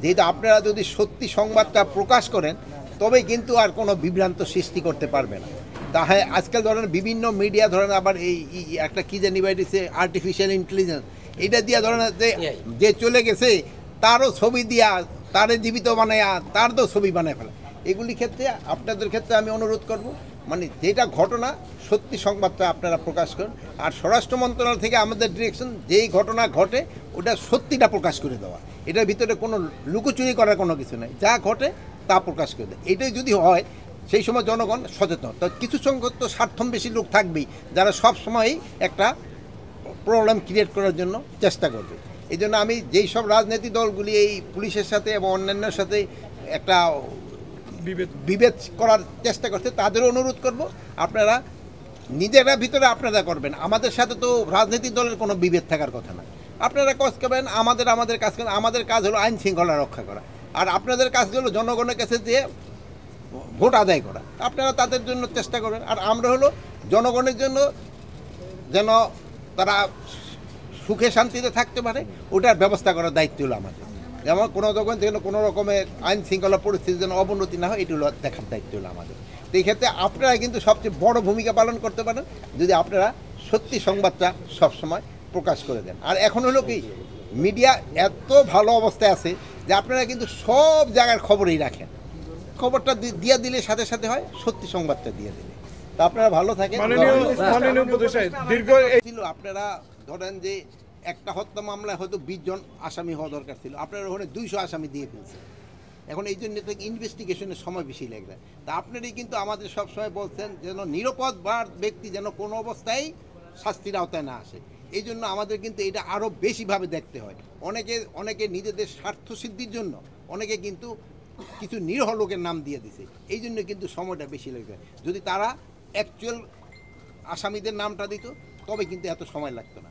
যেহেতু আপনারা যদি সত্যি সংবাদটা প্রকাশ করেন তবে কিন্তু আর কোনো বিভ্রান্ত সৃষ্টি করতে পারবে না। তাহলে আজকাল ধরেন বিভিন্ন মিডিয়া ধরেন আবার এই একটা কী জানি বাইরেছে আর্টিফিশিয়াল ইন্টেলিজেন্স, এটা দিয়া ধরেন যে চলে গেছে তারও ছবি দিয়া তারে জীবিত বানায় তার তো ছবি বানায় ফেলা। এগুলি ক্ষেত্রে আপনাদের ক্ষেত্রে আমি অনুরোধ করব, মানে যেটা ঘটনা সত্যি সংবাদটা আপনারা প্রকাশ করুন। আর স্বরাষ্ট্র মন্ত্রণালয় থেকে আমাদের ডিরেকশন যেই ঘটনা ঘটে ওটা সত্যিটা প্রকাশ করে দেওয়া, এটার ভিতরে কোনো লুকোচুরি করার কোনো কিছু নেই, যা ঘটে তা প্রকাশ করে দেয়। এটাই যদি হয় সেই সময় জনগণ সচেতন। তো কিছু সংখ্যক তো স্বার্থমবেশী লোক থাকবেই যারা সব সময়ই একটা প্রবলেম ক্রিয়েট করার জন্য চেষ্টা করবে। এই জন্য আমি যেই সব রাজনৈতিক দলগুলি এই পুলিশের সাথে এবং অন্যান্যের সাথে একটা বিভেদ করার চেষ্টা করছে তাদেরও অনুরোধ করব আপনারা নিজেরা ভিতরে আপনারা করবেন, আমাদের সাথে তো রাজনৈতিক দলের কোনো বিভেদ থাকার কথা না। আপনারা কাজ করবেন, আমাদের কাজ করেন। আমাদের কাজ হলো আইন শৃঙ্খলা রক্ষা করা, আর আপনাদের কাজ হলো জনগণের কাছে যে ভোট আদায় করা। আপনারা তাদের জন্য চেষ্টা করবেন, আর আমরা হলো জনগণের জন্য যেন তারা সুখে শান্তিতে থাকতে পারে ওটার ব্যবস্থা করার দায়িত্ব হলো আমাদের। যেমন কোনো যখন যেন কোনো রকমের আইন শৃঙ্খলা পরিস্থিতি যেন অবনতি না হয় এটি হলো দেখার দায়িত্ব হলো আমাদের। তো এই ক্ষেত্রে আপনারা কিন্তু সবচেয়ে বড় ভূমিকা পালন করতে পারেন যদি আপনারা সত্যি সংবাদটা সবসময় প্রকাশ করে দেন। আর এখন হলো কি মিডিয়া এত ভালো অবস্থায় আছে যে আপনারা কিন্তু সব জায়গার খবরই রাখেন, খবরটা দিয়ে দিলে সাথে সাথে হয় সত্যি সংবাদটা দিয়ে দিলে। তা আপনারা ভালো থাকেন। ছিল আপনারা ধরেন যে একটা হত্যা মামলায় হয়তো 20 জন আসামি হওয়া দরকার ছিল, আপনারা ওখানে 200 আসামি দিয়ে ফেলছে। এখন এই জন্য ইনভেস্টিগেশনের সময় বেশি লাগবে। তা আপনারাই কিন্তু আমাদের সবসময় বলছেন যেন নিরাপদ বা ব্যক্তি যেন কোনো অবস্থায় শাস্তির আওতায় না আসে। এই জন্য আমাদের কিন্তু এটা আরও বেশিভাবে দেখতে হয়। অনেকে নিজেদের স্বার্থ সিদ্ধির জন্য অনেকে কিন্তু কিছু নিরীহ লোকের নাম দিয়ে দিছে, এই জন্য কিন্তু সময়টা বেশি লাগবে। যদি তারা অ্যাকচুয়াল আসামিদের নামটা দিত তবে কিন্তু এত সময় লাগতো না।